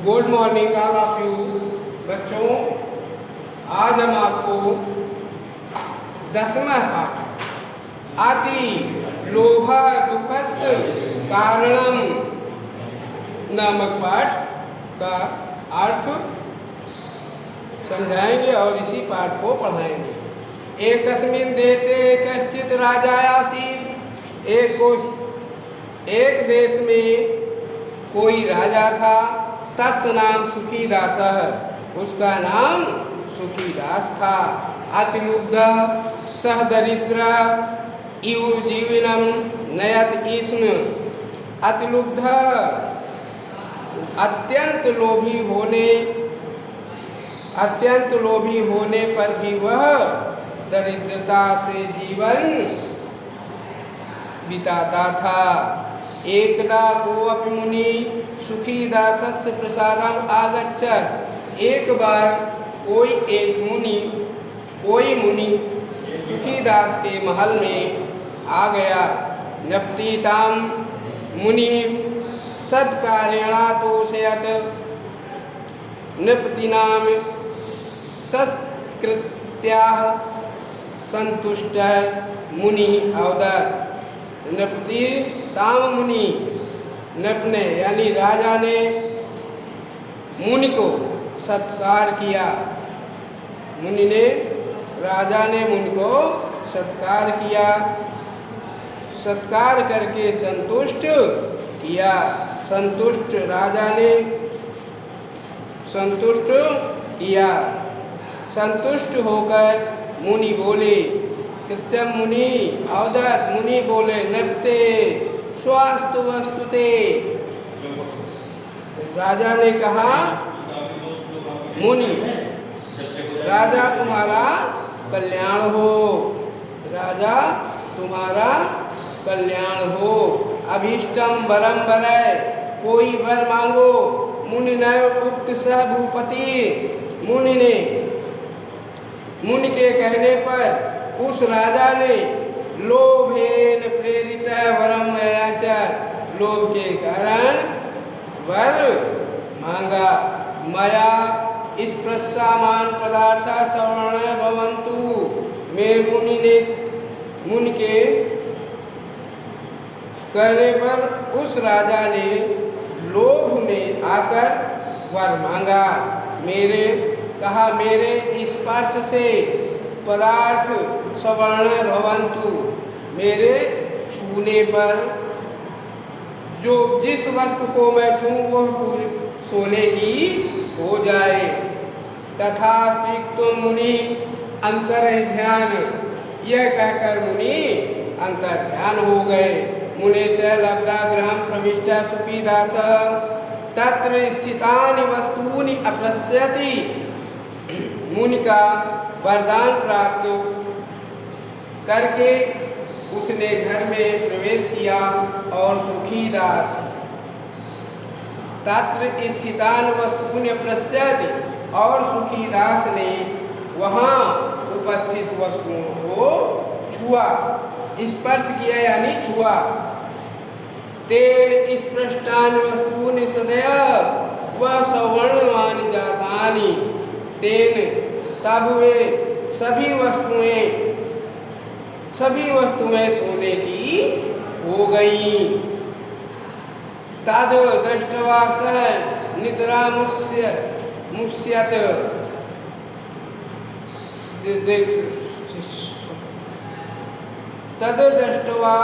Good morning all of you बच्चों। आज हम आपको 10वां पाठ अति लोभ दुःखस्य कारणम नामक पाठ का अर्थ समझाएंगे और इसी पाठ को पढ़ाएंगे। एकस्मिन् देशे कश्चित् राजा आसीत्। एक देश में कोई राजा था। तस्य नाम सुखीदासः। उसका नाम सुखीदास था। अतिलुब्धः सह दरिद्रः इव जीवनम नयत स्म। अतिलुब्धः अत्यंत लोभी होने पर भी वह दरिद्रता से जीवन बिताता था। एकदा कोऽपि मुनि सुखीदासस्य प्रसादम आगच्छत्। एक बार कोई मुनि सुखीदास के महल में आ गया। नप्तीतां मुनि सत्कार्यणा तोषयत्। नृपतीनां सत्कृत्याः संतुष्टः मुनिः अवदत्। नृपति ताम मुनि ने यानी राजा ने मुनि को सत्कार किया। राजा ने मुनि को सत्कार किया। सत्कार करके संतुष्ट किया। राजा ने संतुष्ट किया। संतुष्ट होकर मुनि बोले, कृत्यम मुनि अवदत्। मुनि बोले, नप्ते स्वास्तु वस्तुते। राजा ने कहा, मुनि राजा तुम्हारा कल्याण हो। राजा तुम्हारा कल्याण हो। अभीष्टम वरम वरय। कोई वर मांगो। मुनि न उक्त सह भूपति। मुनि के कहने पर उस राजा ने लोभेन प्रेरित वरम याचत। लोभ के कारण वर मांगा। मया स्पृश्यमान पदार्था श्रवण भवन्तु। मुनि के कहने पर उस राजा ने लोभ में आकर वर मांगा। मेरे स्पर्श से पदार्थ श्रवण भवन्तु। मेरे छूने पर जिस वस्तु को मैं छूं वह सोने की हो जाए। तथा स्वीक्तुम मुनि अंतर्ध्यान। यह कहकर मुनि अंतर्ध्यान हो गए। मुने से लब्धा गृहं प्रविष्टा सुखीदासः तत्र स्थितानि वस्तूनि अपश्यति। मुनि का वरदान प्राप्त करके उसने घर में प्रवेश किया और सुखीदास तत्र स्थितान वस्तूनि पश्यति। और सुखीदास ने वहाँ उपस्थित वस्तुओं को छुआ। स्पर्श किया यानी छुआ। तेन स्पृष्टानि वस्तूनि सदैव वह सवर्णमानि जातानि। तेन तब वे सभी वस्तुएं सोने की हो गई। तद दृष्ट्वा सः नितरामुष्यत। तद दृष्ट्वा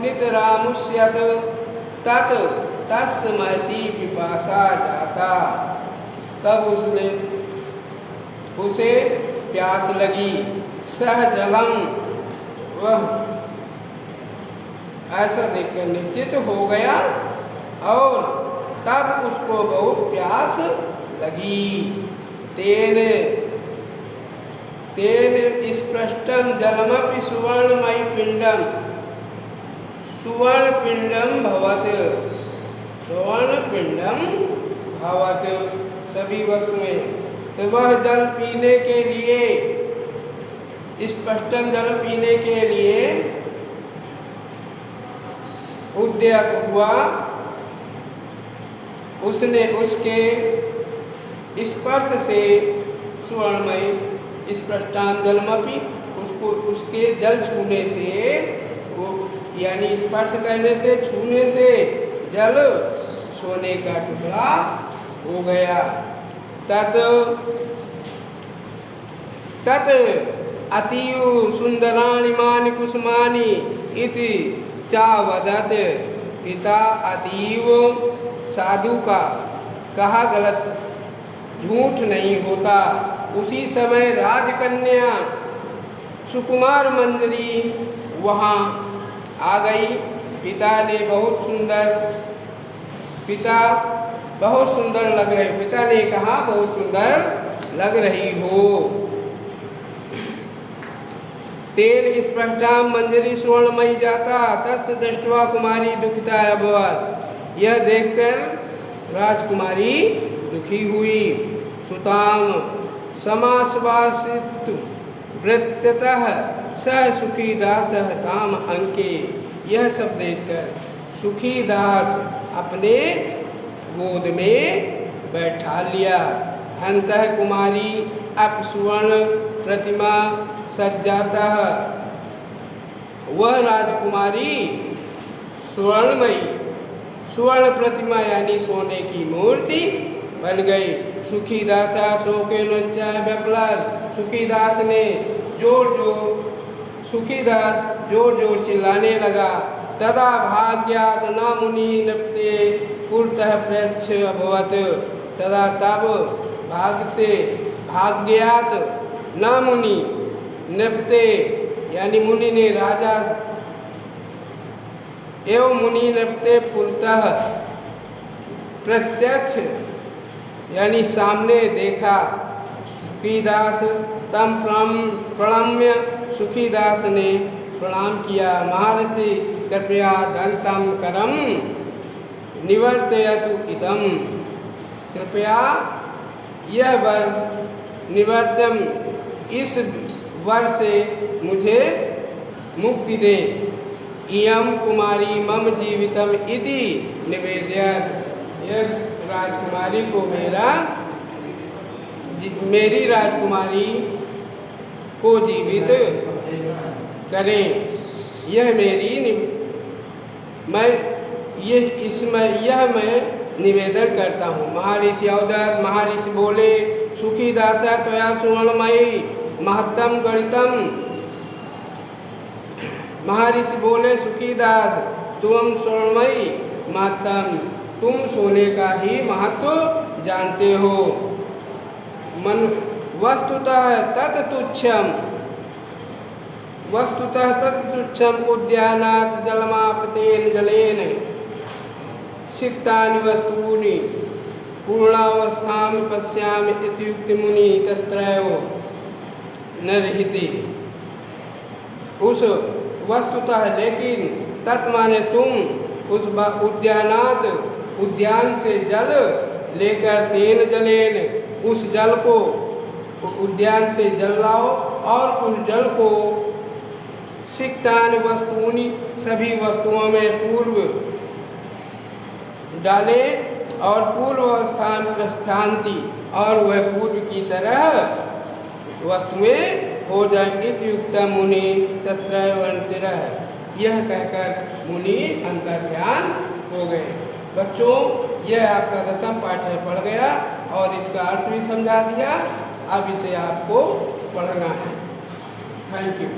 नितरामुष्यत। तत् तस्य महती पिपासा जाता। तब उसे प्यास लगी। सह जलम। वह ऐसा देखकर निश्चित हो गया और तब उसको बहुत प्यास लगी। तेन स्पृष्टम जलमपि सुवर्णमयि पिंडम भवत। सभी वस्तुएं। तो वह जल पीने के लिए स्पष्टम जल पीने के लिए उद्यत हुआ। उसने उसके स्पर्श से सुवर्णमयी स्पष्टांजलमपि उसको उसके जल छूने से वो यानी स्पर्श करने से छूने से जल सोने का टुकड़ा हो गया। तत् अतीव सुंदराणि मानि कुसुमानि इति चावदत। पिता अतीव साधु का कहा गलत झूठ नहीं होता। उसी समय राजकन्या सुकुमार मंजरी वहाँ आ गई। पिता बहुत सुंदर लग रहे। पिता ने कहा बहुत सुंदर लग रही हो। तेन स्पष्टां मंजरी सुवर्णमयी जाता तस्य दृष्ट्वा कुमारी दुखिता अभवत्। यह देखकर राजकुमारी दुखी हुई। सुताम समाश्वासित वृत्ततः सह सुखीदासः ताम अंके। यह सब देखकर सुखीदास अपने गोद में बैठा लिया। अंतः कुमारी अप सुवर्ण प्रतिमा सज्जाता। वह राजकुमारी सुवर्ण प्रतिमा यानी सोने की मूर्ति बन गई। सुखीदासा शोकेन व्याकुलात्। सुखीदास जोर जोर चिल्लाने लगा। तदा भाग्यात् न मुनि नृपते पुरतः प्रयच्छ अभवत्। तदा तब भाग्यात न मुनि नृपते यानी मुनि ने राजा एवं मुनि नृपते पुरतः प्रत्यक्ष यानी सामने देखा। सुखीदास तम प्रणम्य सुखीदास ने प्रणाम किया। महर्षि कृपया दंतम करम निवर्तयतु इदं। कृपया यह वर निवर्तम इस वर से मुझे मुक्ति दे। इयं कुमारी मम जीवितम इति निवेदयत्। यह राजकुमारी को मेरी राजकुमारी को जीवित करें। यह मैं निवेदन करता हूँ। महर्षि अवदत्। महर्षि बोले सुखीदास त्वया सुवर्णमयी महत्तम गणितम। महर्षि बोले सुखीदास तुम स्वर्णमयी महत्तम तुम सोने का ही महत्व जानते हो। वस्तुतः तत् तुच्छम उद्यानात् जलमापतेन जलेन सिक्तानि वस्तूनि पूर्णावस्थां पश्यामि इत्युक्ते मुनि तत्रैव न रहते। उस वस्तुतः लेकिन तत् माने तुम उस उद्यान से जल लेकर तेन जलेन उस जल को उद्यान से जल लाओ और उस जल को सिक्तानि वस्तूनि सभी वस्तुओं में पूर्व डाले और पूर्व अवस्था में प्रस्थांति और वह पूर्व की तरह वस्तुएं हो जाए। इत्युक्तम मुनि तत्रैव अंतिरः। यह कहकर मुनि अंतर्ध्यान हो गए। बच्चों यह आपका 10वां पाठ है पढ़ गया और इसका अर्थ भी समझा दिया। अब इसे आपको पढ़ना है। Thank you.